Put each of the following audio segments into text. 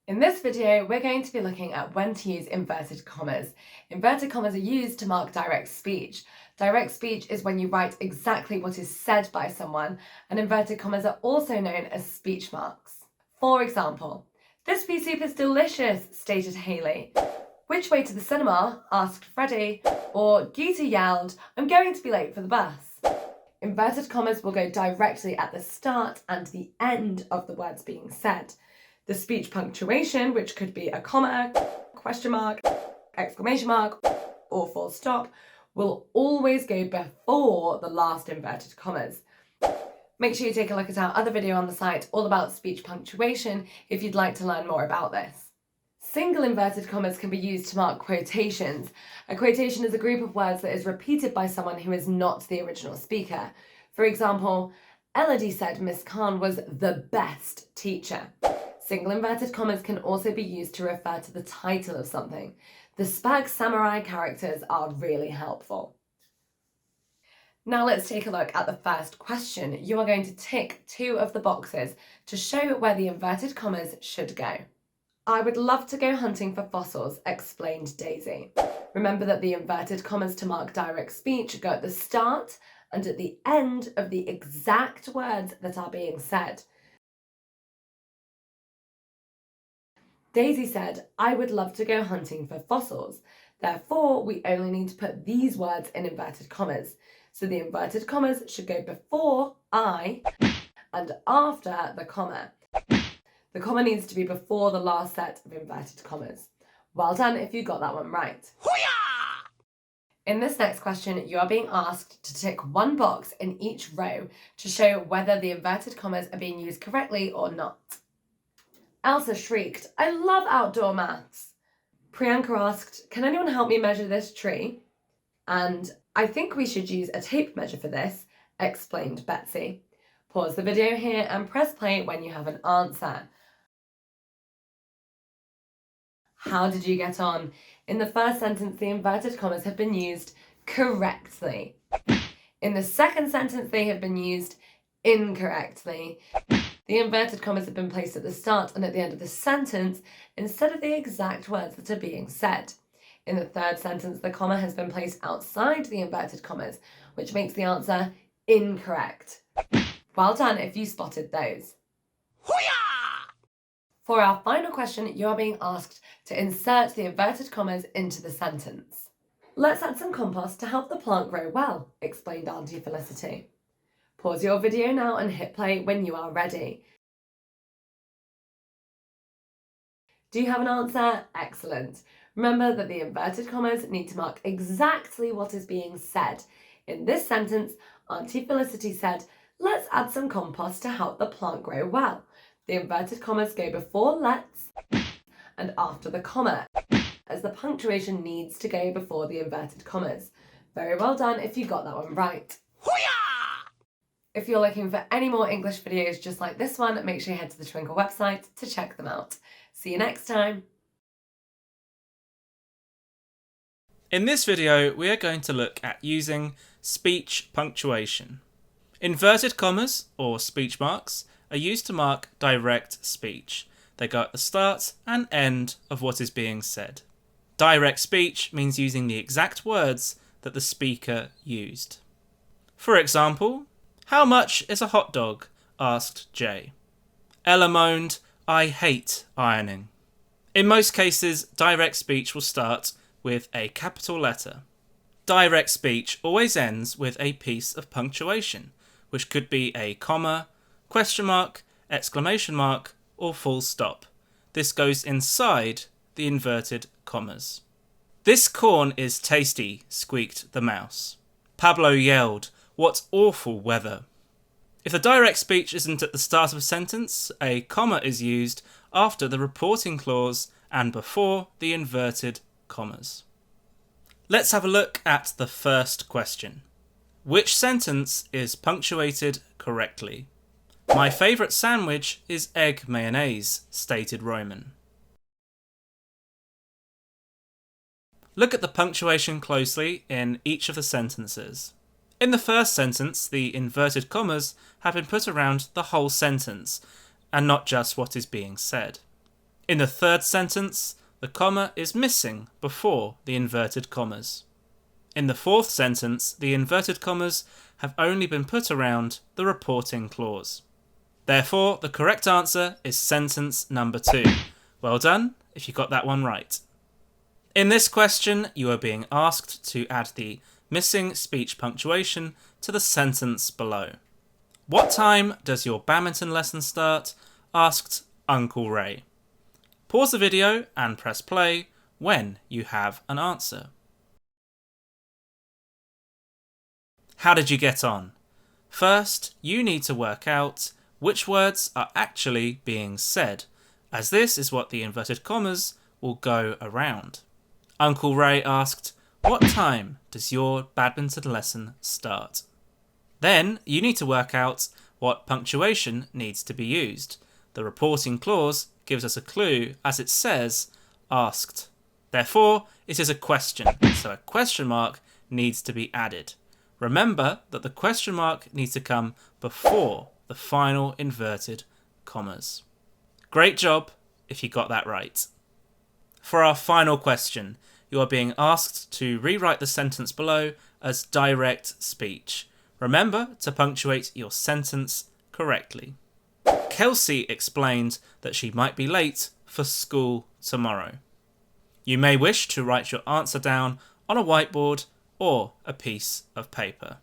In this video, we're going to be looking at when to use inverted commas. Inverted commas are used to mark direct speech. Direct speech is when you write exactly what is said by someone, and inverted commas are also known as speech marks. For example, "This pea soup is delicious," stated Haley. "Which way to the cinema?" asked Freddie. Or Geeta yelled, "I'm going to be late for the bus." Inverted commas will go directly at the start and the end of the words being said. The speech punctuation, which could be a comma, question mark, exclamation mark, or full stop, will always go before the last inverted commas. Make sure you take a look at our other video on the site all about speech punctuation if you'd like to learn more about this. Single inverted commas can be used to mark quotations. A quotation is a group of words that is repeated by someone who is not the original speaker. For example, Elodie said Miss Khan was the best teacher. Single inverted commas can also be used to refer to the title of something. The SPaG samurai characters are really helpful. Now let's take a look at the first question. You are going to tick 2 of the boxes to show where the inverted commas should go. "I would love to go hunting for fossils," explained Daisy. Remember that the inverted commas to mark direct speech go at the start and at the end of the exact words that are being said. Daisy said, "I would love to go hunting for fossils." Therefore, we only need to put these words in inverted commas. So the inverted commas should go before I and after the comma. The comma needs to be before the last set of inverted commas. Well done if you got that one right. Hoo-yah! In this next question, you are being asked to tick 1 box in each row to show whether the inverted commas are being used correctly or not. Elsa shrieked, "I love outdoor maths." Priyanka asked, "Can anyone help me measure this tree?" And "I think we should use a tape measure for this," explained Betsy. Pause the video here and press play when you have an answer. How did you get on? In the first sentence, the inverted commas have been used correctly. In the second sentence, they have been used incorrectly. The inverted commas have been placed at the start and at the end of the sentence instead of the exact words that are being said. In the third sentence, the comma has been placed outside the inverted commas, which makes the answer incorrect. Well done if you spotted those. Hoo-yah! For our final question, you are being asked to insert the inverted commas into the sentence. "Let's add some compost to help the plant grow well," explained Auntie Felicity. Pause your video now and hit play when you are ready. Do you have an answer? Excellent. Remember that the inverted commas need to mark exactly what is being said. In this sentence, Auntie Felicity said, "Let's add some compost to help the plant grow well." The inverted commas go before "let's" and after the comma, as the punctuation needs to go before the inverted commas. Very well done if you got that one right. Hoo-yah! If you're looking for any more English videos just like this one, make sure you head to the Twinkl website to check them out. See you next time. In this video, we are going to look at using speech punctuation. Inverted commas, or speech marks, are used to mark direct speech. They go at the start and end of what is being said. Direct speech means using the exact words that the speaker used. For example, "How much is a hot dog?" asked Jay. Ella moaned, "I hate ironing." In most cases, direct speech will start with a capital letter. Direct speech always ends with a piece of punctuation, which could be a comma, question mark, exclamation mark, or full stop. This goes inside the inverted commas. "This corn is tasty," squeaked the mouse. Pablo yelled, "What awful weather." If the direct speech isn't at the start of a sentence, a comma is used after the reporting clause and before the inverted commas. Let's have a look at the first question. Which sentence is punctuated correctly? "My favourite sandwich is egg mayonnaise," stated Roman. Look at the punctuation closely in each of the sentences. In the first sentence, the inverted commas have been put around the whole sentence, and not just what is being said. In the third sentence, the comma is missing before the inverted commas. In the fourth sentence, the inverted commas have only been put around the reporting clause. Therefore, the correct answer is sentence number 2. Well done if you got that one right. In this question, you are being asked to add the missing speech punctuation to the sentence below. What time does your badminton lesson start? Asked Uncle Ray. Pause the video and press play when you have an answer. How did you get on? First, you need to work out which words are actually being said, as this is what the inverted commas will go around. Uncle Ray asked, "What time does your badminton lesson start?" Then you need to work out what punctuation needs to be used. The reporting clause gives us a clue as it says asked. Therefore, it is a question, so a question mark needs to be added. Remember that the question mark needs to come before the final inverted commas. Great job if you got that right. For our final question, you are being asked to rewrite the sentence below as direct speech. Remember to punctuate your sentence correctly. Kelsey explained that she might be late for school tomorrow. You may wish to write your answer down on a whiteboard or a piece of paper.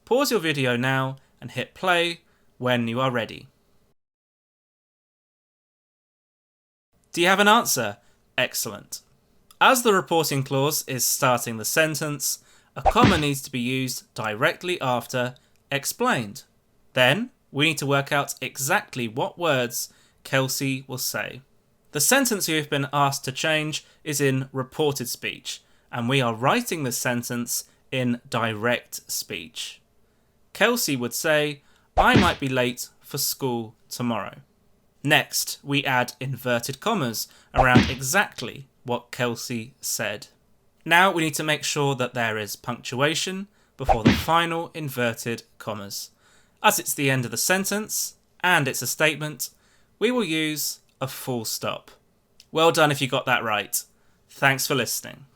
Pause your video now and hit play when you are ready. Do you have an answer? Excellent. As the reporting clause is starting the sentence, a comma needs to be used directly after explained. Then we need to work out exactly what words Kelsey will say. The sentence you have been asked to change is in reported speech, and we are writing the sentence in direct speech. Kelsey would say, "I might be late for school tomorrow." Next, we add inverted commas around exactly what Kelsey said. Now we need to make sure that there is punctuation before the final inverted commas. As it's the end of the sentence and it's a statement, we will use a full stop. Well done if you got that right. Thanks for listening.